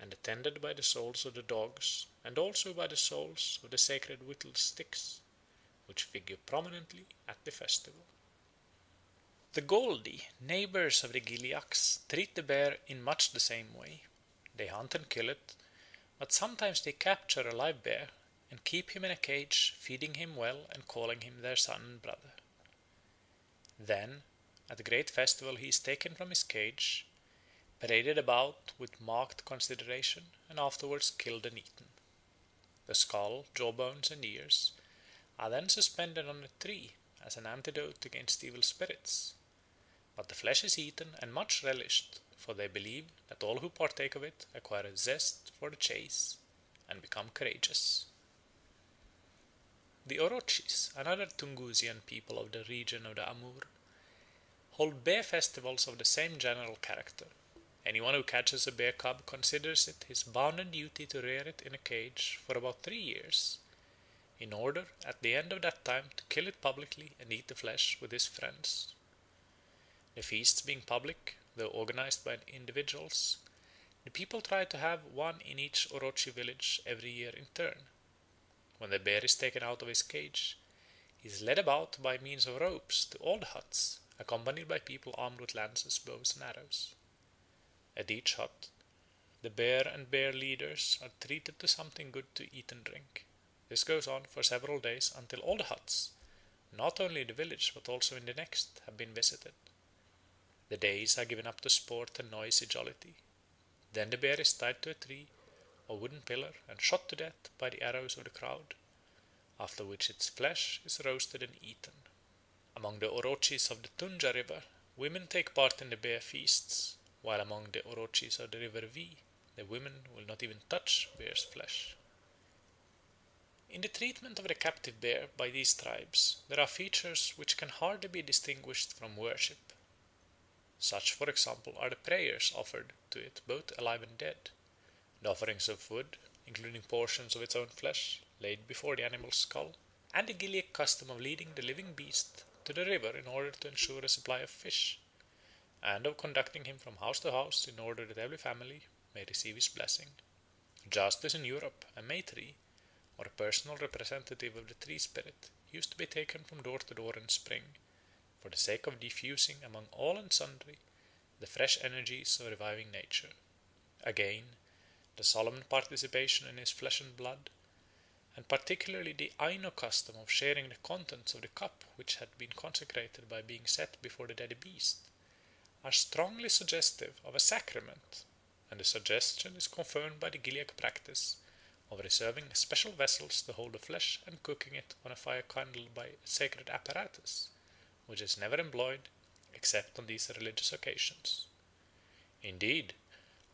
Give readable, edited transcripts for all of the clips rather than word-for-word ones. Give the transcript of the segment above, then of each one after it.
and attended by the souls of the dogs and also by the souls of the sacred whittled sticks, which figure prominently at the festival. The Goldi, neighbours of the Gilyaks, treat the bear in much the same way. They hunt and kill it, but sometimes they capture a live bear and keep him in a cage, feeding him well and calling him their son and brother. Then, at the great festival he is taken from his cage, paraded about with marked consideration, and afterwards killed and eaten. The skull, jawbones, and ears are then suspended on a tree as an antidote against evil spirits. But the flesh is eaten and much relished, for they believe that all who partake of it acquire a zest for the chase and become courageous. The Orochis, another Tungusian people of the region of the Amur, hold bear festivals of the same general character. Anyone who catches a bear cub considers it his bounden duty to rear it in a cage for about 3 years, in order at the end of that time to kill it publicly and eat the flesh with his friends. The feasts being public, though organized by individuals, the people try to have one in each Orochi village every year in turn. When the bear is taken out of his cage, he is led about by means of ropes to all the huts, accompanied by people armed with lances, bows, and arrows. At each hut, the bear and bear leaders are treated to something good to eat and drink. This goes on for several days until all the huts, not only in the village but also in the next, have been visited. The days are given up to sport and noisy jollity. Then the bear is tied to a tree or wooden pillar and shot to death by the arrows of the crowd, after which its flesh is roasted and eaten. Among the Orochis of the Tunja River, women take part in the bear feasts, while among the Orochis of the River Vi, the women will not even touch bear's flesh. In the treatment of the captive bear by these tribes there are features which can hardly be distinguished from worship. Such, for example, are the prayers offered to it both alive and dead, the offerings of food, including portions of its own flesh, laid before the animal's skull, and the Gilyak custom of leading the living beast to the river in order to ensure a supply of fish, and of conducting him from house to house in order that every family may receive his blessing. Just as in Europe, a May tree, or a personal representative of the tree spirit, used to be taken from door to door in spring, for the sake of diffusing among all and sundry the fresh energies of reviving nature. Again, the solemn participation in his flesh and blood, and particularly the Aino custom of sharing the contents of the cup which had been consecrated by being set before the dead beast, are strongly suggestive of a sacrament, and the suggestion is confirmed by the Gilyak practice of reserving special vessels to hold the flesh and cooking it on a fire kindled by a sacred apparatus, which is never employed except on these religious occasions. Indeed,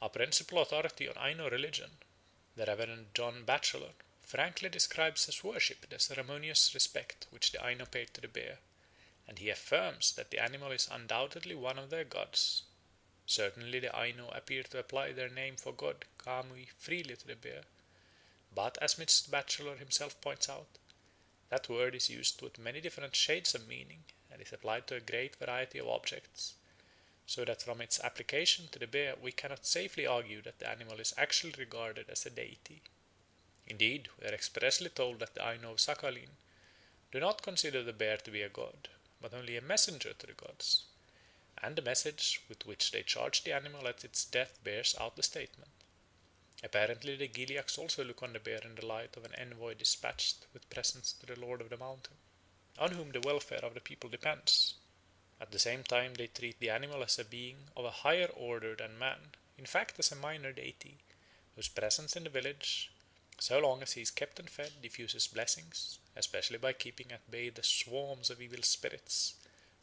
our principal authority on Aino religion, the Reverend John Batchelor, frankly describes as worship the ceremonious respect which the Aino pay to the bear, and he affirms that the animal is undoubtedly one of their gods. Certainly the Aino appear to apply their name for God, Kamui, freely to the bear, but as Mr. Batchelor himself points out, that word is used with many different shades of meaning, and is applied to a great variety of objects, so that from its application to the bear we cannot safely argue that the animal is actually regarded as a deity. Indeed, we are expressly told that the Aino of Sakhalin do not consider the bear to be a god, but only a messenger to the gods, and the message with which they charge the animal at its death bears out the statement. Apparently the Gilyaks also look on the bear in the light of an envoy dispatched with presents to the Lord of the Mountain, on whom the welfare of the people depends. At the same time they treat the animal as a being of a higher order than man, in fact as a minor deity, whose presence in the village, so long as he is kept and fed, diffuses blessings, especially by keeping at bay the swarms of evil spirits,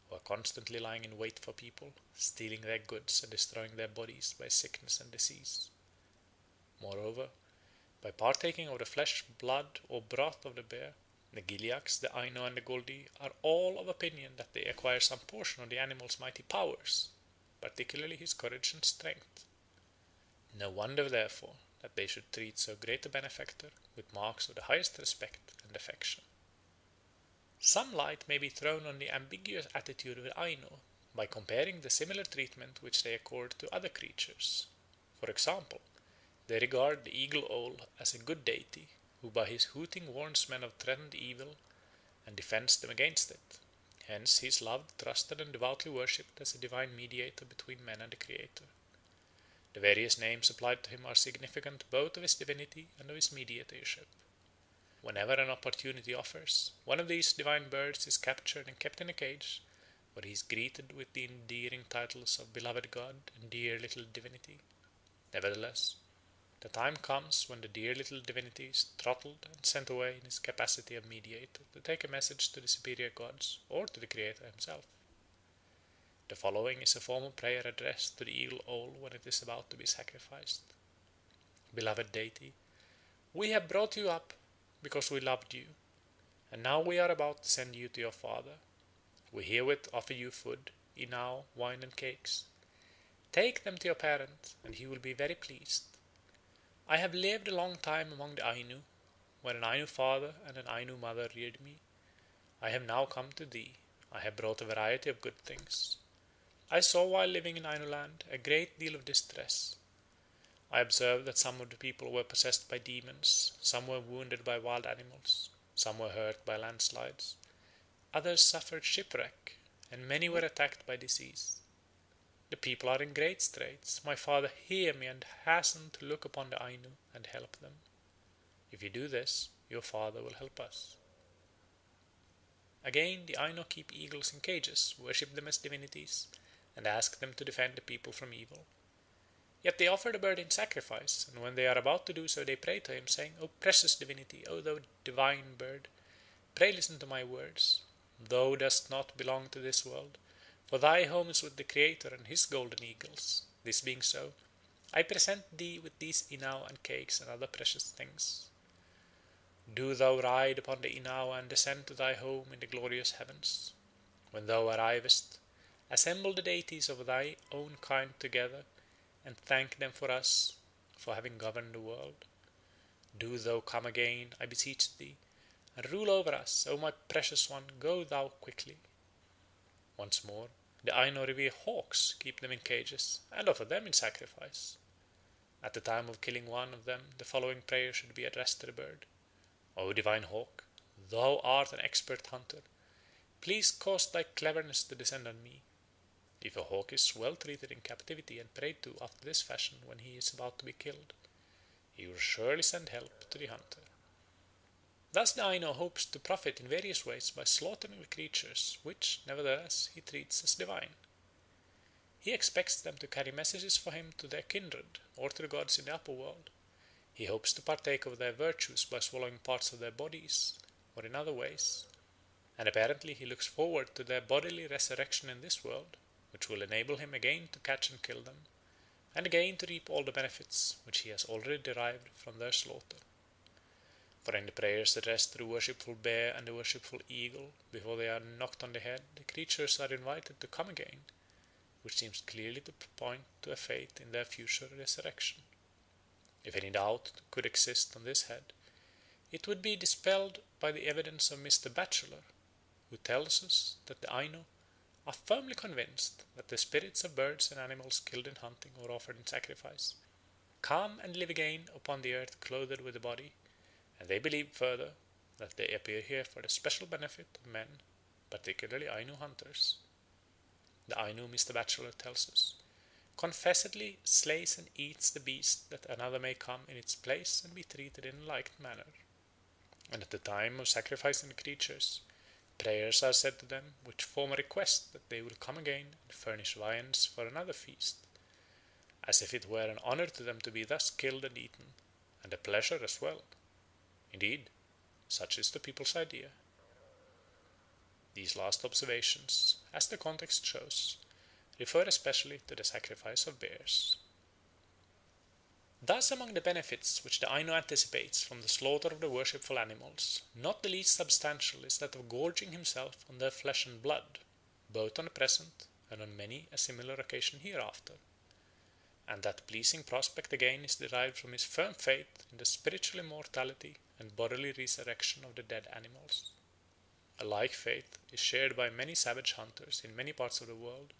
who are constantly lying in wait for people, stealing their goods and destroying their bodies by sickness and disease. Moreover, by partaking of the flesh, blood, or broth of the bear, the Gilyaks, the Aino, and the Goldi are all of opinion that they acquire some portion of the animal's mighty powers, particularly his courage and strength. No wonder, therefore, that they should treat so great a benefactor with marks of the highest respect and affection. Some light may be thrown on the ambiguous attitude of the Aino by comparing the similar treatment which they accord to other creatures. For example, They regard the eagle owl as a good deity, who by his hooting warns men of threatened evil and defends them against it. Hence he is loved, trusted, and devoutly worshipped as a divine mediator between men and the Creator. The various names applied to him are significant both of his divinity and of his mediatorship. Whenever an opportunity offers, one of these divine birds is captured and kept in a cage, where he is greeted with the endearing titles of beloved God and dear little divinity. Nevertheless, the time comes when the dear little divinity is throttled and sent away in his capacity of mediator to take a message to the superior gods or to the Creator himself. The following is a form of prayer addressed to the eagle owl when it is about to be sacrificed. Beloved deity, we have brought you up because we loved you, and now we are about to send you to your father. We herewith offer you food, inao, wine, and cakes. Take them to your parent, and he will be very pleased. I have lived a long time among the Ainu, where an Ainu father and an Ainu mother reared me. I have now come to thee. I have brought a variety of good things. I saw while living in Ainu land a great deal of distress. I observed that some of the people were possessed by demons, some were wounded by wild animals, some were hurt by landslides, others suffered shipwreck, and many were attacked by disease. The people are in great straits. My father, hear me and hasten to look upon the Ainu and help them. If you do this, your father will help us. Again, the Ainu keep eagles in cages, worship them as divinities, and ask them to defend the people from evil. Yet they offer the bird in sacrifice, and when they are about to do so they pray to him, saying, O precious divinity, O thou divine bird, pray listen to my words. Thou dost not belong to this world, for thy home is with the Creator and his golden eagles. This being so, I present thee with these inao and cakes and other precious things. Do thou ride upon the inao and descend to thy home in the glorious heavens. When thou arrivest, assemble the deities of thy own kind together, and thank them for us, for having governed the world. Do thou come again, I beseech thee, and rule over us, O my precious one, go thou quickly. Once more, the Ainu revere hawks, keep them in cages, and offer them in sacrifice. At the time of killing one of them, the following prayer should be addressed to the bird. O divine hawk, thou art an expert hunter. Please cause thy cleverness to descend on me. If a hawk is well treated in captivity and prayed to after this fashion when he is about to be killed, he will surely send help to the hunter. Thus the Ainu hopes to profit in various ways by slaughtering the creatures, which, nevertheless, he treats as divine. He expects them to carry messages for him to their kindred, or to the gods in the upper world. He hopes to partake of their virtues by swallowing parts of their bodies, or in other ways, and apparently he looks forward to their bodily resurrection in this world, which will enable him again to catch and kill them, and again to reap all the benefits which he has already derived from their slaughter. For in the prayers addressed to the worshipful bear and the worshipful eagle, before they are knocked on the head, the creatures are invited to come again, which seems clearly to point to a faith in their future resurrection. If any doubt could exist on this head, it would be dispelled by the evidence of Mr. Batchelor, who tells us that the Ainu are firmly convinced that the spirits of birds and animals killed in hunting or offered in sacrifice come and live again upon the earth clothed with a body, and they believe further that they appear here for the special benefit of men, particularly Ainu hunters. The Ainu, Mr. Batchelor tells us, confessedly slays and eats the beast that another may come in its place and be treated in a like manner. And at the time of sacrificing the creatures, prayers are said to them which form a request that they will come again and furnish viands for another feast, as if it were an honour to them to be thus killed and eaten, and a pleasure as well. Indeed, such is the people's idea. These last observations, as the context shows, refer especially to the sacrifice of bears. Thus among the benefits which the Ainu anticipates from the slaughter of the worshipful animals, not the least substantial is that of gorging himself on their flesh and blood, both on the present and on many a similar occasion hereafter, and that pleasing prospect again is derived from his firm faith in the spiritual immortality and bodily resurrection of the dead animals. A like faith is shared by many savage hunters in many parts of the world,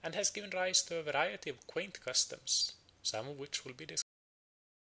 and has given rise to a variety of quaint customs, some of which will be